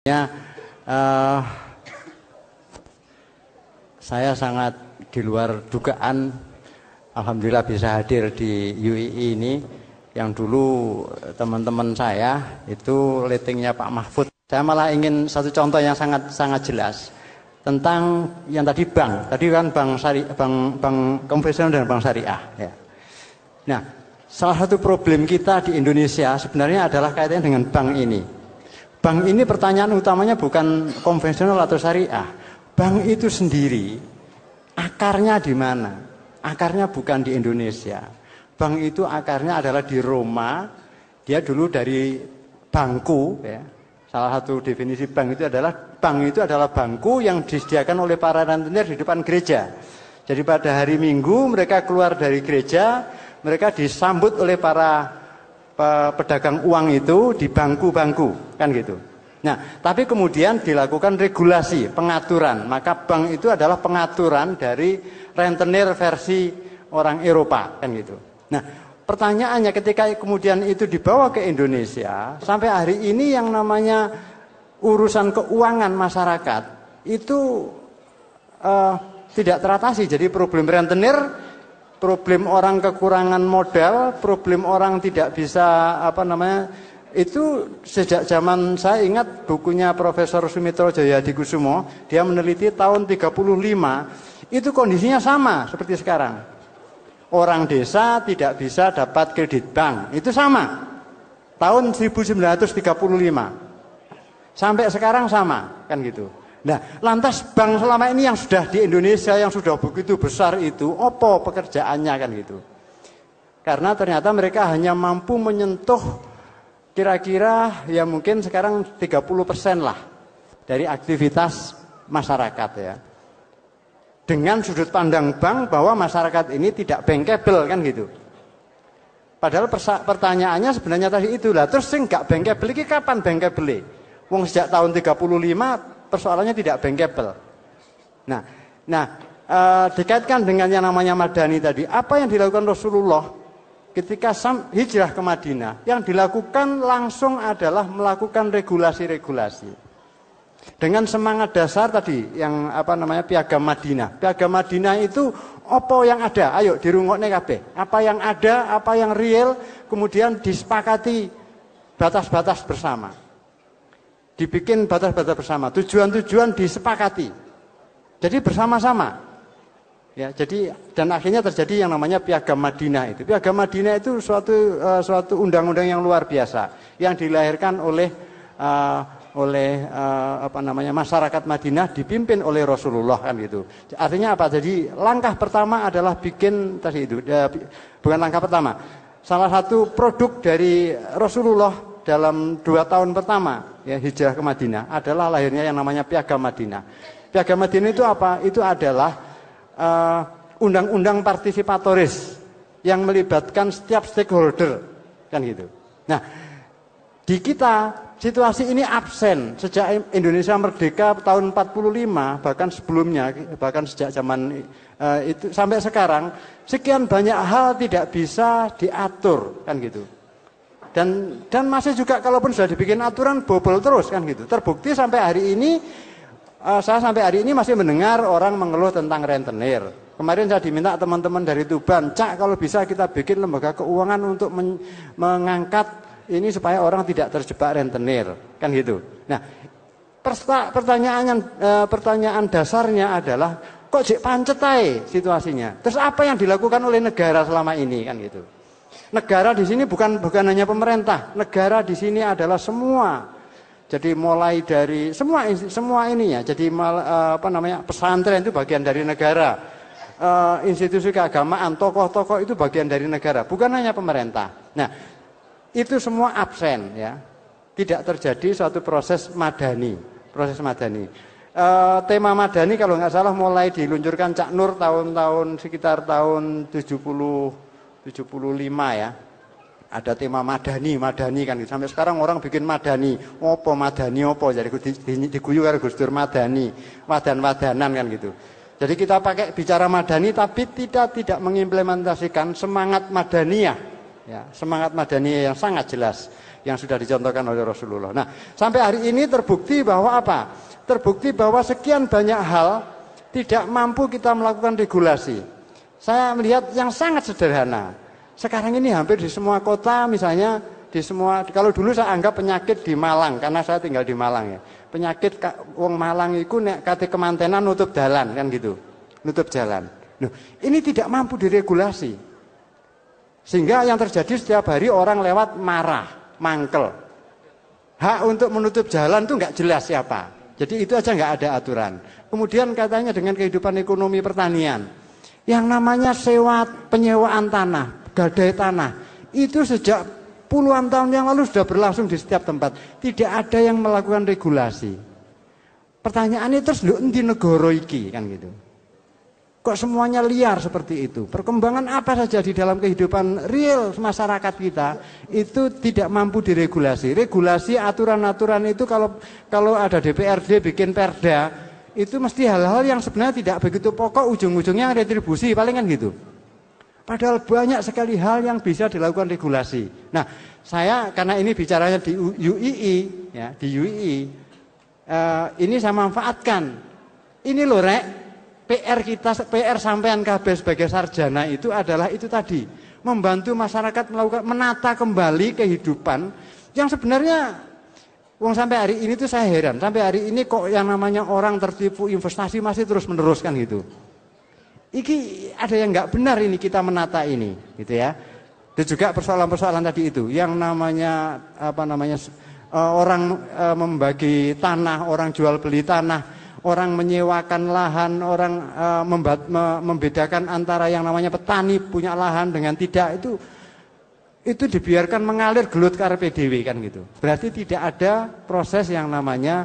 Eh, saya sangat di luar dugaan, alhamdulillah bisa hadir di UII ini. Yang dulu teman-teman saya itu ratingnya Pak Mahfud. Saya malah ingin satu contoh yang sangat jelas tentang yang tadi bank. Tadi kan bank konvensional dan bank syariah. Ya. Nah, salah satu problem kita di Indonesia sebenarnya adalah kaitannya dengan bank ini. Bank ini pertanyaan utamanya bukan konvensional atau syariah. Bank itu sendiri akarnya di mana? Akarnya bukan di Indonesia. Bank itu akarnya adalah di Roma. Dia dulu dari bangku, ya. Salah satu definisi bank itu adalah bangku yang disediakan oleh para rentenir di depan gereja. Jadi pada hari Minggu mereka keluar dari gereja, mereka disambut oleh para pedagang uang itu di bangku-bangku, kan gitu. Nah, tapi kemudian dilakukan regulasi, pengaturan. Maka bank itu adalah pengaturan dari rentenir versi orang Eropa, kan gitu. Nah, pertanyaannya ketika kemudian itu dibawa ke Indonesia, sampai hari ini yang namanya urusan keuangan masyarakat itu tidak teratasi. Jadi problem rentenir, problem orang kekurangan modal, problem orang tidak bisa itu sejak zaman saya ingat bukunya Profesor Sumitro Jayadikusumo, dia meneliti tahun 35, itu kondisinya sama seperti sekarang. Orang desa tidak bisa dapat kredit bank, itu sama. Tahun 1935. Sampai sekarang sama, kan gitu. Nah, lantas bank selama ini yang sudah di Indonesia yang sudah begitu besar itu, apa pekerjaannya, kan gitu. Karena ternyata mereka hanya mampu menyentuh kira-kira ya mungkin sekarang 30% lah dari aktivitas masyarakat, ya. Dengan sudut pandang bank bahwa masyarakat ini tidak bankable, kan gitu. Padahal pertanyaannya sebenarnya tadi itulah, terus sing gak bankable iki kapan bankable? Wong sejak tahun 35 persoalannya tidak bankable. Nah, dikaitkan dengan yang namanya Madani tadi, apa yang dilakukan Rasulullah ketika hijrah ke Madinah? Yang dilakukan langsung adalah melakukan regulasi-regulasi. Dengan semangat dasar tadi yang Piagam Madinah. Piagam Madinah itu apa yang ada? Ayo dirungokne kabeh. Apa yang ada, apa yang real, kemudian disepakati batas-batas bersama. Dibikin batas-batas bersama, tujuan-tujuan disepakati. Jadi bersama-sama. Ya, jadi dan akhirnya terjadi yang namanya Piagam Madinah itu. Piagam Madinah itu suatu undang-undang yang luar biasa yang dilahirkan oleh masyarakat Madinah dipimpin oleh Rasulullah, kan gitu. Artinya apa? Jadi langkah pertama adalah bikin tadi itu, bukan langkah pertama. Salah satu produk dari Rasulullah dalam 2 tahun pertama ya hijrah ke Madinah adalah lahirnya yang namanya Piagam Madinah. Piagam Madinah itu apa? Itu adalah undang-undang partisipatoris yang melibatkan setiap stakeholder, kan gitu. Nah, di kita situasi ini absen sejak Indonesia merdeka tahun 45, bahkan sebelumnya, bahkan sejak zaman itu sampai sekarang, sekian banyak hal tidak bisa diatur, kan gitu. Dan masih juga kalaupun sudah dibikin aturan bobol terus, kan gitu. Terbukti sampai hari ini saya sampai hari ini masih mendengar orang mengeluh tentang rentenir. Kemarin saya diminta teman-teman dari Tuban, Cak kalau bisa kita bikin lembaga keuangan untuk mengangkat ini supaya orang tidak terjebak rentenir, kan gitu. Nah, pertanyaan dasarnya adalah kok jek pancet ae situasinya. Terus apa yang dilakukan oleh negara selama ini, kan gitu. Negara di sini bukan hanya pemerintah, negara di sini adalah semua. Jadi mulai dari semua ini ya. Jadi pesantren itu bagian dari negara. Institusi keagamaan, tokoh-tokoh itu bagian dari negara, bukan hanya pemerintah. Nah, itu semua absen, ya. Tidak terjadi suatu proses madani. Tema madani kalau nggak salah mulai diluncurkan Cak Nur sekitar tahun 75 ya. Ada tema madani kan. Sampai sekarang orang bikin madani. Apa madani apa? Jadi diguyu karo Gus Dur madani, wadan-wadanan kan gitu. Jadi kita pakai bicara madani tapi tidak mengimplementasikan semangat madaniyah Ya, semangat Madaniyah yang sangat jelas yang sudah dicontohkan oleh Rasulullah. Nah, sampai hari ini terbukti bahwa apa? Terbukti bahwa sekian banyak hal tidak mampu kita melakukan regulasi. Saya melihat yang sangat sederhana. Sekarang ini hampir di semua kota, misalnya di semua, kalau dulu saya anggap penyakit di Malang, karena saya tinggal di Malang ya. Penyakit wong Malang itu nek kate kemantenan nutup jalan kan gitu. Nutup jalan. Nah, ini tidak mampu diregulasi. Sehingga yang terjadi setiap hari orang lewat marah, mangkel. Hak untuk menutup jalan itu nggak jelas siapa. Jadi itu aja nggak ada aturan. Kemudian katanya dengan kehidupan ekonomi pertanian, yang namanya sewa penyewaan tanah, gadai tanah, itu sejak puluhan tahun yang lalu sudah berlangsung di setiap tempat. Tidak ada yang melakukan regulasi. Pertanyaannya terus lho endi negara iki kan gitu. Kok semuanya liar seperti itu? Perkembangan apa saja di dalam kehidupan real masyarakat kita itu tidak mampu diregulasi. Regulasi aturan-aturan itu kalau ada DPRD bikin perda itu mesti hal-hal yang sebenarnya tidak begitu pokok, ujung-ujungnya retribusi paling kan gitu. Padahal banyak sekali hal yang bisa dilakukan regulasi. Nah, saya karena ini bicaranya di UII ya, di UII ini saya manfaatkan. Ini loh Rek, PR sampean kabeh sebagai sarjana itu adalah itu tadi, membantu masyarakat melakukan menata kembali kehidupan yang sebenarnya wong sampai hari ini tuh saya heran, sampai hari ini kok yang namanya orang tertipu investasi masih terus meneruskan gitu. Iki ada yang nggak benar ini kita menata ini, gitu ya. Dan juga persoalan-persoalan tadi itu, yang namanya orang membagi tanah, orang jual beli tanah. Orang menyewakan lahan, orang membedakan antara yang namanya petani punya lahan dengan tidak, itu dibiarkan mengalir gelut karpe dhewe kan gitu. Berarti tidak ada proses yang namanya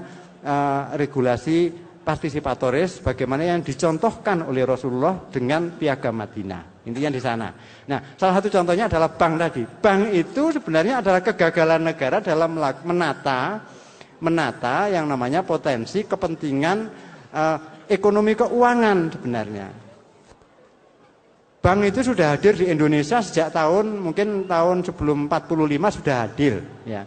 regulasi partisipatoris bagaimana yang dicontohkan oleh Rasulullah dengan Piagam Madinah. Intinya di sana. Nah, salah satu contohnya adalah bank tadi. Bank itu sebenarnya adalah kegagalan negara dalam menata yang namanya potensi kepentingan ekonomi keuangan sebenarnya. Bank itu sudah hadir di Indonesia sejak mungkin tahun sebelum 45 sudah hadir ya.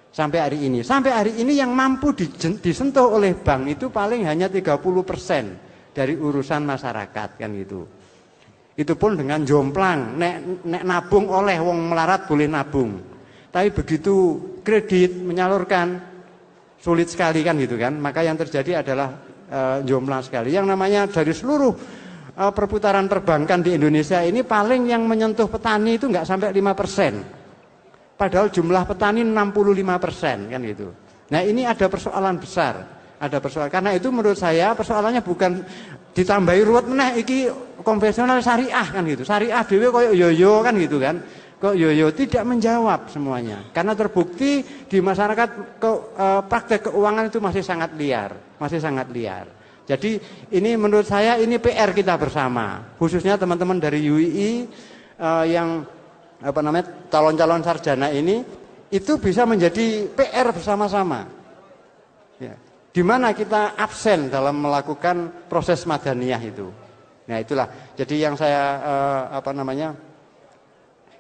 Sampai hari ini. Sampai hari ini yang mampu disentuh oleh bank itu paling hanya 30% dari urusan masyarakat kan gitu. Itu pun dengan jomplang, nek nabung oleh wong melarat boleh nabung. Tapi begitu kredit menyalurkan sulit sekali kan gitu kan. Maka yang terjadi adalah jomplang sekali. Yang namanya dari seluruh perputaran perbankan di Indonesia ini paling yang menyentuh petani itu nggak sampai 5%. Padahal jumlah petani 65% kan gitu. Nah, ini ada persoalan besar. Ada persoalan. Karena itu menurut saya persoalannya bukan ditambahi ruwet meneh iki konvensional syariah kan gitu. Syariah dhewe koyo yoyo kan gitu kan. Kok yoyo tidak menjawab semuanya. Karena terbukti di masyarakat praktek keuangan itu masih sangat liar, masih sangat liar. Jadi ini menurut saya ini PR kita bersama, khususnya teman-teman dari UII yang calon-calon sarjana ini itu bisa menjadi PR bersama-sama. Ya. Di mana kita absen dalam melakukan proses madaniyah itu. Nah, itulah. Jadi yang saya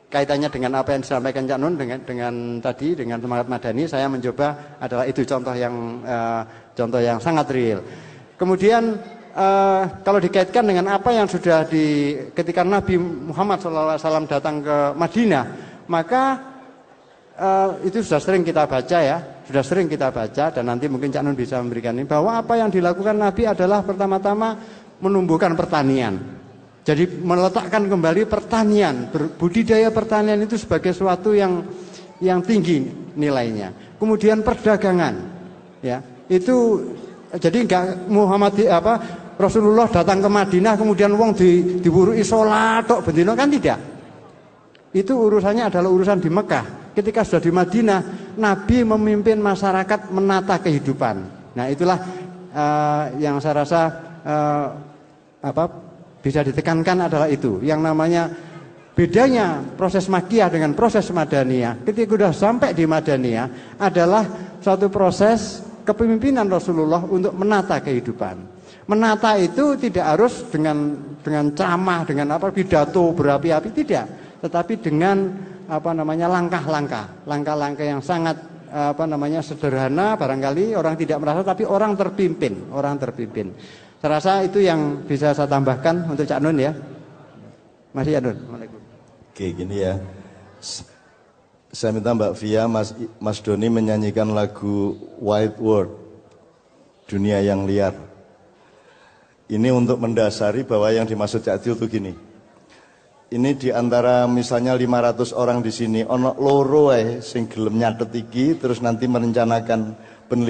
kaitannya dengan apa yang disampaikan Cak Nun dengan semangat madani, saya mencoba adalah itu contoh yang sangat real. Kemudian kalau dikaitkan dengan apa yang sudah ketika Nabi Muhammad SAW datang ke Madinah, maka itu sudah sering kita baca ya, dan nanti mungkin Cak Nun bisa memberikan ini, bahwa apa yang dilakukan Nabi adalah pertama-tama menumbuhkan pertanian. Jadi meletakkan kembali pertanian, budidaya pertanian itu sebagai suatu yang tinggi nilainya. Kemudian perdagangan, ya itu jadi enggak Rasulullah datang ke Madinah kemudian wong diwuruki salat tok bendina kan tidak. Itu urusannya adalah urusan di Mekah. Ketika sudah di Madinah, Nabi memimpin masyarakat menata kehidupan. Nah itulah yang saya rasa bisa ditekankan adalah itu, yang namanya bedanya proses Makkiyah dengan proses Madaniyah. Ketika sudah sampai di Madaniyah adalah suatu proses kepemimpinan Rasulullah untuk menata kehidupan. Menata itu tidak harus dengan ceramah, dengan pidato berapi-api, tidak, tetapi dengan langkah-langkah yang sangat sederhana, barangkali orang tidak merasa, tapi orang terpimpin. Saya rasa itu yang bisa saya tambahkan untuk Cak Nun ya. Masih ya Nun. Oke, gini ya. Saya minta Mbak Via, Mas Doni menyanyikan lagu Wide World, Dunia yang Liar. Ini untuk mendasari bahwa yang dimaksud Cak Dio itu gini. Ini di antara misalnya 500 orang di sini, ono loro sing gelem nyatet iki terus nanti merencanakan penelitian